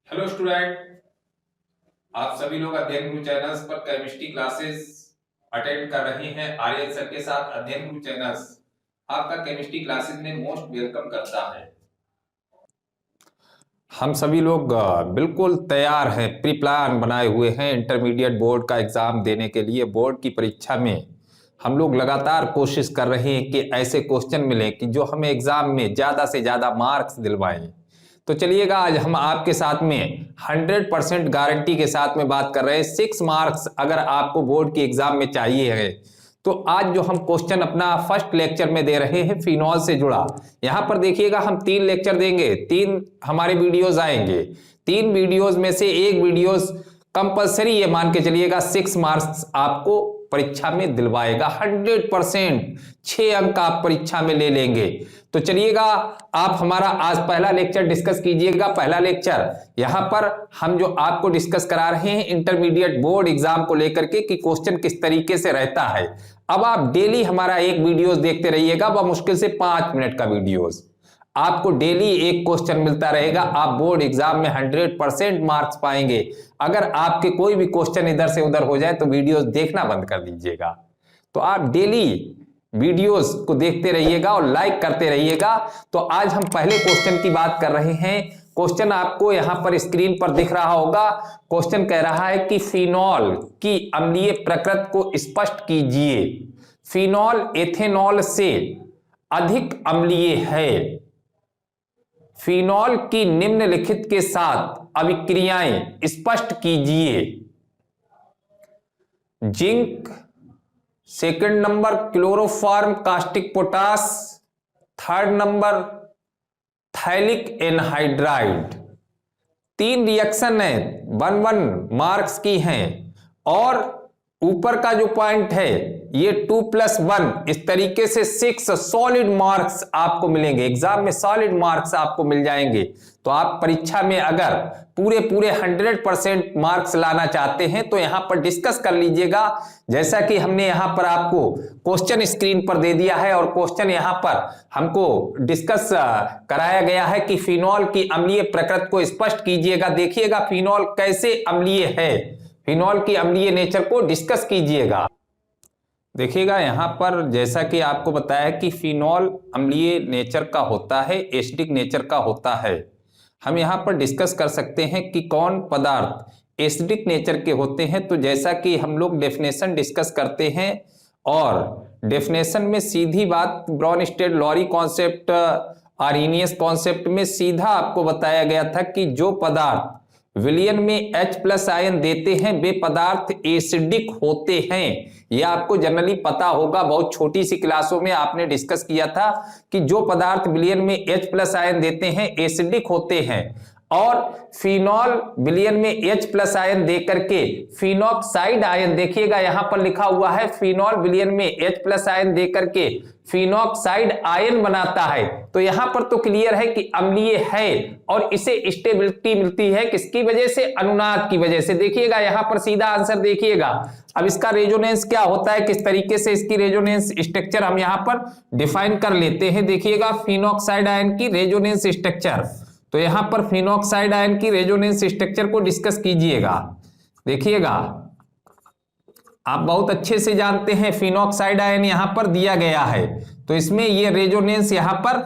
Hello student, आप सभी लोग अध्ययन गुरु चैनल्स पर केमिस्ट्री क्लासेस अटेंड कर रहे हैं। आर्यन सर के साथ अध्ययन गुरु चैनल्स आपका केमिस्ट्री क्लासेस में मोस्ट वेलकम करता है। हम सभी लोग बिल्कुल तैयार हैं, प्री प्लान बनाए हुए हैं इंटरमीडिएट बोर्ड का एग्जाम देने के लिए। बोर्ड की परीक्षा में हम लोग लगातार कोशिश कर रहे हैं कि ऐसे क्वेश्चन मिले कि जो हमें एग्जाम में ज़्यादा से ज़्यादा मार्क्स दिलवाएं। तो चलिएगा, आज हम आपके साथ में 100% गारंटी के साथ में बात कर रहे हैं। 6 मार्क्स अगर आपको बोर्ड की एग्जाम में चाहिए है तो आज जो हम क्वेश्चन अपना फर्स्ट लेक्चर में दे रहे हैं फिनॉल से जुड़ा, यहां पर देखिएगा हम 3 लेक्चर देंगे, 3 हमारे वीडियोस आएंगे। 3 वीडियोस में से एक वीडियोस कंपलसरी ये मान के चलिएगा 6 मार्क्स आपको परीक्षा में दिलवाएगा। 100% 6 अंक आप परीक्षा में ले लेंगे। तो चलिएगा, आप हमारा आज पहला लेक्चर डिस्कस कीजिएगा। पहला लेक्चर यहां पर हम जो आपको डिस्कस करा रहे हैं इंटरमीडिएट बोर्ड एग्जाम को लेकर के कि क्वेश्चन किस तरीके से रहता है। अब आप डेली हमारा एक वीडियोस देखते रहिएगा, वह मुश्किल से 5 मिनट का वीडियोस, आपको डेली एक क्वेश्चन मिलता रहेगा। आप बोर्ड एग्जाम में 100% मार्क्स पाएंगे। अगर आपके कोई भी क्वेश्चन इधर से उधर हो जाए तो वीडियोस देखना बंद कर दीजिएगा। तो आप डेली वीडियोस को देखते रहिएगा और लाइक करते रहिएगा। तो आज हम पहले क्वेश्चन की बात कर रहे हैं। क्वेश्चन आपको यहां पर स्क्रीन पर दिख रहा होगा। क्वेश्चन कह रहा है कि फिनॉल की अम्लीय प्रकृति को स्पष्ट कीजिए। फिनॉल एथेनॉल से अधिक अम्लीय है। फिनॉल की निम्नलिखित के साथ अभिक्रियाएं स्पष्ट कीजिए। Zinc, second number chloroform caustic potash, third number phthalic anhydride. 3 reaction है, 1 मार्क्स की हैं और ऊपर का जो पॉइंट है ये 2+1, इस तरीके से 6 सॉलिड मार्क्स आपको मिलेंगे। एग्जाम में सॉलिड मार्क्स आपको मिल जाएंगे। तो आप परीक्षा में अगर पूरे 100% मार्क्स लाना चाहते हैं तो यहां पर डिस्कस कर लीजिएगा। जैसा कि हमने यहां पर आपको क्वेश्चन स्क्रीन पर दे दिया है और क्वेश्चन यहां पर हमको डिस्कस कराया गया है कि फिनॉल की अम्लीय प्रकृति को स्पष्ट कीजिएगा। देखिएगा फिनॉल कैसे अम्लीय है, फिनॉल की अम्लीय नेचर को डिस्कस कीजिएगा। देखिएगा यहां पर जैसा कि आपको बताया कि फिनॉल अम्लीय नेचर का होता है, एसिडिक नेचर का होता है। हम यहां पर डिस्कस कर सकते हैं कि कौन पदार्थ एसिडिक नेचर के होते हैं। तो जैसा कि हम लोग डेफिनेशन डिस्कस करते हैं और डेफिनेशन में सीधी बात ब्रॉनस्टेड लॉरी कॉन्सेप्ट, आर्हेनियस कॉन्सेप्ट में सीधा आपको बताया गया था कि जो पदार्थ विलयन में H+ आयन देते हैं वे पदार्थ एसिडिक होते हैं। यह आपको जनरली पता होगा, बहुत छोटी सी क्लासों में आपने डिस्कस किया था कि जो पदार्थ विलयन में H+ आयन देते हैं एसिडिक होते हैं। और फिनॉल विलयन में H+ आयन देकर के फिनॉक्साइड आयन, देखिएगा यहां पर लिखा हुआ है फिनॉल विलयन में H+ आयन देकर के फिनॉक्साइड आयन बनाता है। तो यहां पर तो क्लियर है कि अम्लीय है और इसे स्टेबिलिटी मिलती है किसकी वजह से? अनुनाद की वजह से। देखिएगा यहां पर सीधा आंसर देखिएगा। अब इसका रेजोनेंस क्या होता है, किस तरीके से इसकी रेजोनेंस स्ट्रक्चर हम यहां पर डिफाइन कर लेते हैं। देखिएगा फिनॉक्साइड आयन की रेजोनेंस स्ट्रक्चर, तो यहां पर फिनॉक्साइड आयन की रेजोनेंस स्ट्रक्चर को डिस्कस कीजिएगा। देखिएगा आप बहुत अच्छे से जानते हैं फिनॉक्साइड आयन यहां पर दिया गया है, तो इसमें ये रेजोनेंस यहां पर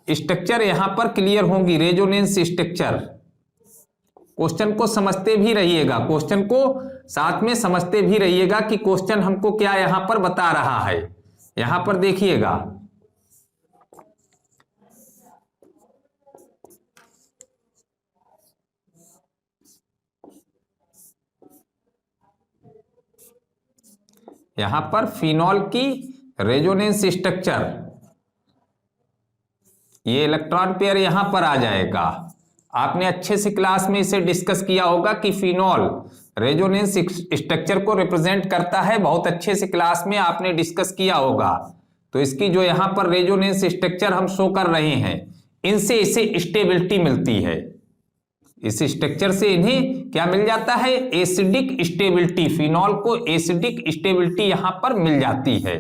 स्ट्रक्चर यहां पर क्लियर होंगी, रेजोनेंस स्ट्रक्चर। क्वेश्चन को समझते भी रहिएगा, क्वेश्चन को साथ में समझते भी रहिएगा कि क्वेश्चन हमको क्या यहां पर बता रहा है। यहां पर देखिएगा यहां पर फिनॉल की रेजोनेंस स्ट्रक्चर, ये इलेक्ट्रॉन पेयर यहां पर आ जाएगा। आपने अच्छे से क्लास में इसे डिस्कस किया होगा कि फिनॉल रेजोनेंस स्ट्रक्चर को रिप्रेजेंट करता है, बहुत अच्छे से क्लास में आपने डिस्कस किया होगा। तो इसकी जो यहां पर रेजोनेंस स्ट्रक्चर हम शो कर रहे हैं, इनसे इसे स्टेबिलिटी मिलती है। इस स्ट्रक्चर से इन्हें क्या मिल जाता है? Acidic stability. फिनॉल को एसिडिक स्टेबिलिटी यहां पर मिल जाती है।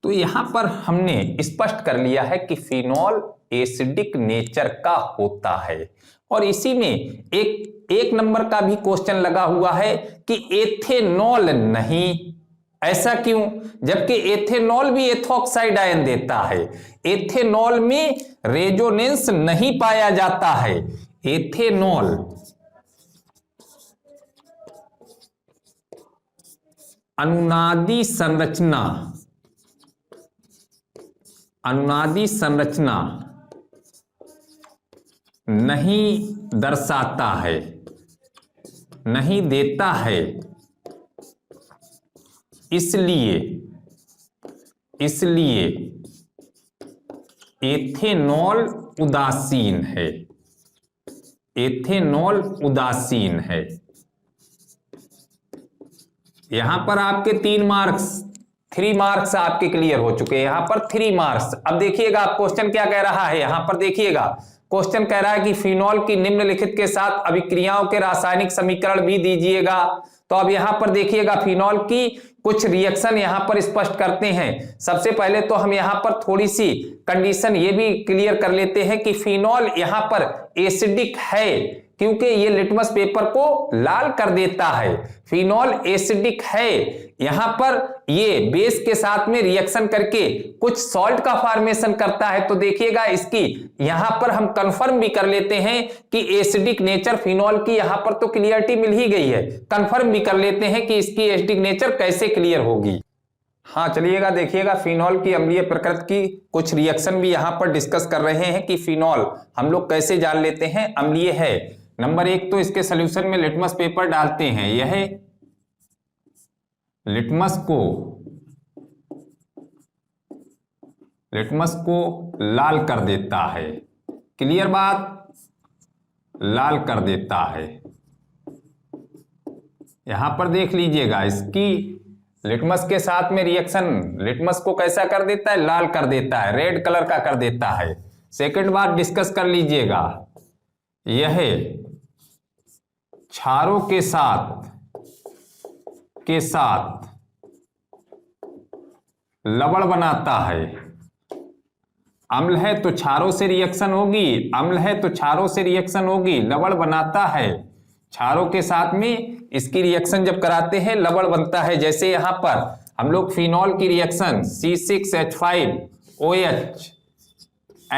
तो यहां पर हमने स्पष्ट कर लिया है कि फिनॉल एसिडिक नेचर का होता है। और इसी में एक नंबर का भी क्वेश्चन लगा हुआ है कि एथेनॉल नहीं, ऐसा क्यों, जबकि एथेनॉल भी एथॉक्साइड आयन देता है। एथेनॉल में रेजोनेंस नहीं पाया जाता है। एथेनॉल अनुनादी संरचना नहीं दर्शाता है, नहीं देता है, इसलिए एथेनॉल उदासीन है। एथेनॉल उदासीन है। यहां पर आपके 3 मार्क्स आपके क्लियर हो चुके हैं। यहां पर 3 मार्क्स। अब देखिएगा क्वेश्चन क्या कह रहा है। यहां पर देखिएगा क्वेश्चन कह रहा है कि फिनॉल की निम्नलिखित के साथ अभिक्रियाओं के रासायनिक समीकरण भी दीजिएगा। तो अब यहां पर देखिएगा फिनॉल की कुछ रिएक्शन यहां पर स्पष्ट करते हैं। सबसे पहले तो हम यहां पर थोड़ी सी कंडीशन ये भी क्लियर कर लेते हैं कि फिनॉल यहां पर एसिडिक है क्योंकि ये लिटमस पेपर को लाल कर देता है। फिनॉल एसिडिक है, यहां पर ये बेस के साथ में रिएक्शन करके कुछ सॉल्ट का फॉर्मेशन करता है। तो देखिएगा इसकी यहां पर हम कंफर्म भी कर लेते हैं कि एसिडिक नेचर फिनॉल की यहां पर तो क्लियरिटी मिल ही गई है। कंफर्म भी कर लेते हैं कि इसकी एसिडिक नेचर कैसे क्लियर होगी। हाँ चलिएगा देखिएगा फिनॉल की अम्लीय प्रकृति की कुछ रिएक्शन भी यहां पर डिस्कस कर रहे हैं कि फिनॉल हम लोग कैसे जान लेते हैं अम्लीय है। नंबर 1 तो इसके सॉल्यूशन में लिटमस पेपर डालते हैं, यह लिटमस को लाल कर देता है। क्लियर बात, लाल कर देता है। यहां पर देख लीजिएगा इसकी लिटमस के साथ में रिएक्शन लिटमस को कैसा कर देता है, लाल कर देता है, रेड कलर का कर देता है। सेकंड बात डिस्कस कर लीजिएगा, यह क्षारों के साथ लवण बनाता है। अम्ल है तो क्षारों से रिएक्शन होगी, अम्ल है तो क्षारों से रिएक्शन होगी, लवण बनाता है। क्षारों के साथ में इसकी रिएक्शन जब कराते हैं लवण बनता है। जैसे यहां पर हम लोग फिनॉल की रिएक्शन C6H5OH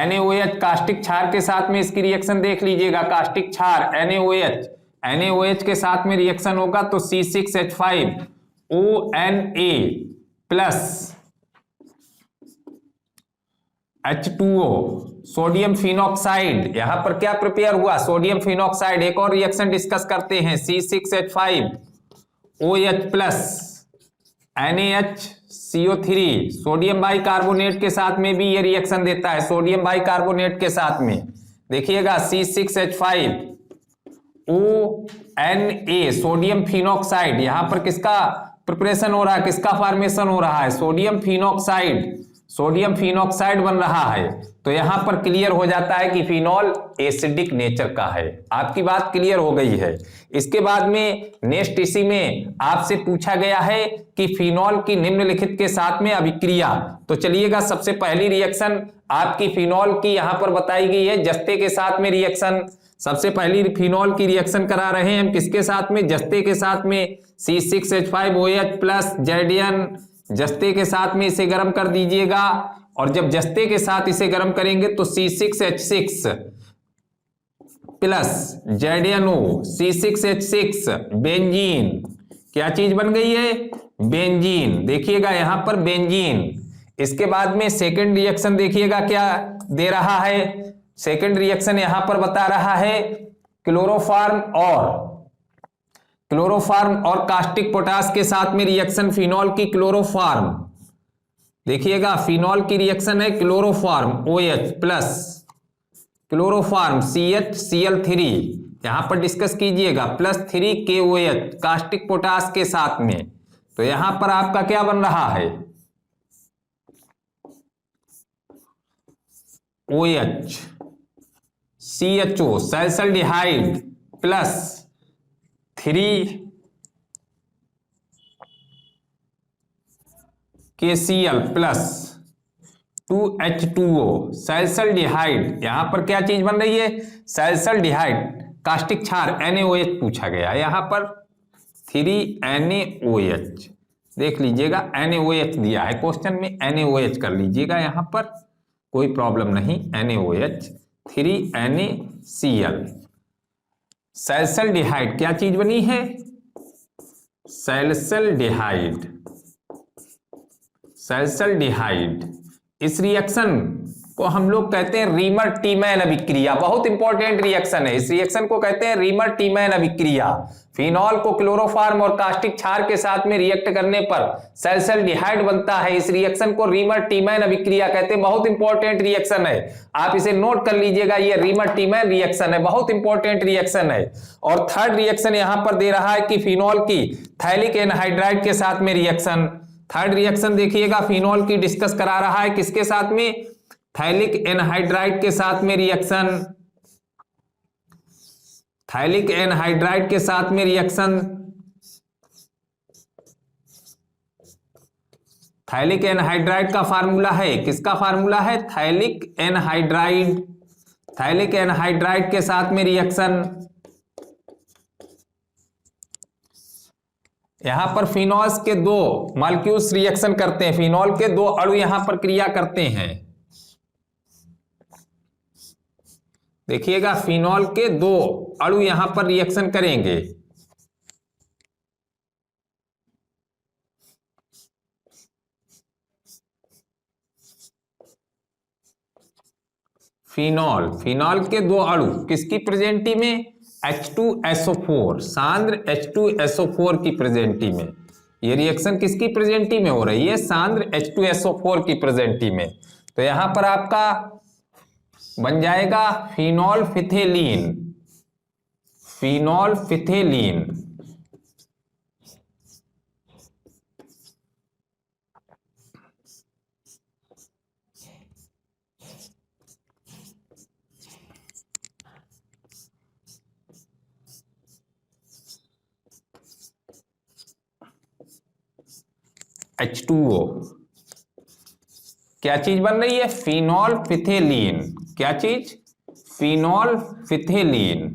NaOH कास्टिक क्षार के साथ में इसकी रिएक्शन देख लीजिएगा। कास्टिक क्षार NaOH के साथ में रिएक्शन होगा तो C6H5ONa plus H2O sodium phenoxide. यहां पर क्या प्रिपेयर हुआ, सोडियम फिनॉक्साइड। एक और रिएक्शन डिस्कस करते हैं C6H5OH plus NaHCO3 sodium bicarbonate के साथ में भी ये रिएक्शन देता है। सोडियम बाइकार्बोनेट के साथ में देखिएगा C6H5ONa सोडियम फिनॉक्साइड। यहां पर किसका प्रिपरेशन हो रहा है, किसका फॉर्मेशन हो रहा है, सोडियम फिनॉक्साइड बन रहा है। तो यहां पर क्लियर हो जाता है कि फिनॉल एसिडिक नेचर का है। आपकी बात क्लियर हो गई है। इसके बाद में नेक्स्ट इसी में आपसे पूछा गया है कि फिनॉल की निम्नलिखित के साथ में अभिक्रिया। तो चलिएगा सबसे पहली रिएक्शन आपकी फिनॉल की यहां पर बताई गई है, जस्ते के साथ में रिएक्शन। सबसे पहली फिनॉल की रिएक्शन करा रहे हैं हम किसके साथ में, जस्ते के साथ में। C6H5OH प्लस जैडियन जस्ते के साथ में इसे गर्म कर दीजिएगा। और जब जस्ते के साथ इसे गर्म करेंगे तो C6H6 प्लस जैडियनो C6H6 बेंजीन। क्या चीज बन गई है, बेंजीन। देखिएगा यहां पर बेंजीन। इसके बाद में सेकंड रिएक्शन देखिएगा क्या दे रहा है। सेकंड रिएक्शन यहां पर बता रहा है क्लोरोफॉर्म और कास्टिक पोटास के साथ में रिएक्शन फिनॉल की क्लोरोफॉर्म। देखिएगा फिनॉल की रिएक्शन है chloroform OH plus chloroform CHCl3। यहां पर डिस्कस कीजिएगा प्लस 3KOH कास्टिक पोटास के साथ में। तो यहां पर आपका क्या बन रहा है, OH CHO salicylaldehyde plus 3 KCl plus 2H2O salicylaldehyde, यहां पर क्या चीज बन रही है? सैल्सल्डिहाइड, कास्टिक क्षार NaOH पूछा गया, यहां पर 3NaOH, देख लीजिएगा NaOH दिया है क्वेश्चन में, NaOH कर लीजिएगा, यहां पर कोई प्रॉब्लम नहीं, NaOH 3NaCl। सैल्सल्डिहाइड क्या चीज बनी है? सैल्सल्डिहाइड, सैल्सल्डिहाइड। इस रिएक्शन को हम लोग कहते हैं रीमर टीमैन अभिक्रिया, बहुत इंपॉर्टेंट रिएक्शन है। इस रिएक्शन को कहते हैं रीमर टीमैन अभिक्रिया। फिनॉल को क्लोरोफॉर्म और कास्टिक क्षार के साथ में रिएक्ट करने पर सैल्सल्डिहाइड बनता है। इस रिएक्शन को रीमर टीमैन अभिक्रिया कहते हैं, बहुत इंपॉर्टेंट रिएक्शन है, आप इसे नोट कर लीजिएगा, ये रीमर टीमैन रिएक्शन है, बहुत इंपॉर्टेंट रिएक्शन है। और थर्ड रिएक्शन यहां पर दे रहा है कि फिनॉल की थैलिक एनहाइड्राइड के साथ में रिएक्शन, थर्ड रिएक्शन देखिएगा फिनॉल की डिस्कस करा रहा है, किसके साथ में? थैलिक एनहाइड्राइड के साथ में रिएक्शन, थैलिक एनहाइड्राइड के साथ में रिएक्शन, थैलिक एनहाइड्राइड का फार्मूला है, किसका फार्मूला है? थैलिक एनहाइड्राइड, थैलिक एनहाइड्राइड के साथ में रिएक्शन। यहां पर फिनॉल्स के दो मॉलिक्यूल्स रिएक्शन करते हैं, फिनॉल के दो अणु यहां पर क्रिया करते हैं, देखिएगा फिनॉल के दो अणु यहां पर रिएक्शन करेंगे। फिनॉल, फिनॉल के दो अणु किसकी प्रेजेंटी में? H2SO4, सांद्र H2SO4 की प्रेजेंटी में। ये रिएक्शन किसकी प्रेजेंटी में हो रही है? सांद्र H2SO4 की प्रेजेंटी में। तो यहां पर आपका बन जाएगा फिनॉल फिथेलीन, फिनॉल फिथेलीन, H2O, क्या चीज बन रही है? फिनॉल फिथेलीन, क्या चीज? फिनॉल फिथेलीन।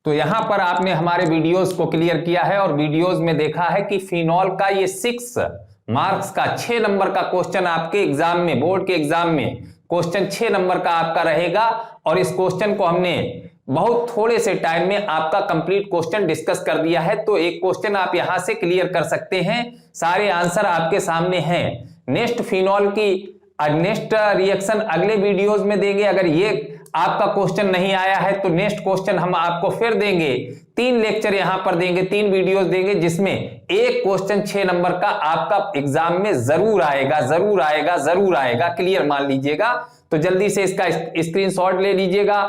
तो यहां पर आपने हमारे वीडियोस को क्लियर किया है और वीडियोस में देखा है कि फिनॉल का ये 6 मार्क्स का 6 नंबर का क्वेश्चन आपके एग्जाम में, बोर्ड के एग्जाम में क्वेश्चन 6 नंबर का आपका रहेगा। और इस क्वेश्चन को हमने बहुत थोड़े से टाइम में आपका कंप्लीट क्वेश्चन डिस्कस कर दिया है। तो एक क्वेश्चन आप यहां से क्लियर कर सकते हैं, सारे आंसर आपके सामने हैं। नेक्स्ट फिनॉल की नेक्स्ट रिएक्शन अगले वीडियोस में देंगे। अगर ये आपका क्वेश्चन नहीं आया है तो नेक्स्ट क्वेश्चन हम आपको फिर देंगे, 3 लेक्चर यहां पर देंगे, 3 वीडियोस देंगे, जिसमें एक क्वेश्चन 6 नंबर का आपका एग्जाम में जरूर आएगा, जरूर आएगा, जरूर आएगा, क्लियर मान लीजिएगा। तो जल्दी से इसका स्क्रीनशॉट ले लीजिएगा।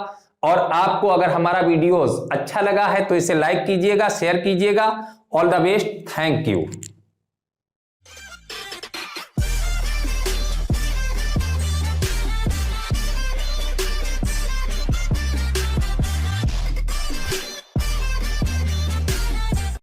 और आपको अगर हमारा वीडियोस अच्छा लगा है तो इसे लाइक कीजिएगा, शेयर कीजिएगा। All the best, thank you.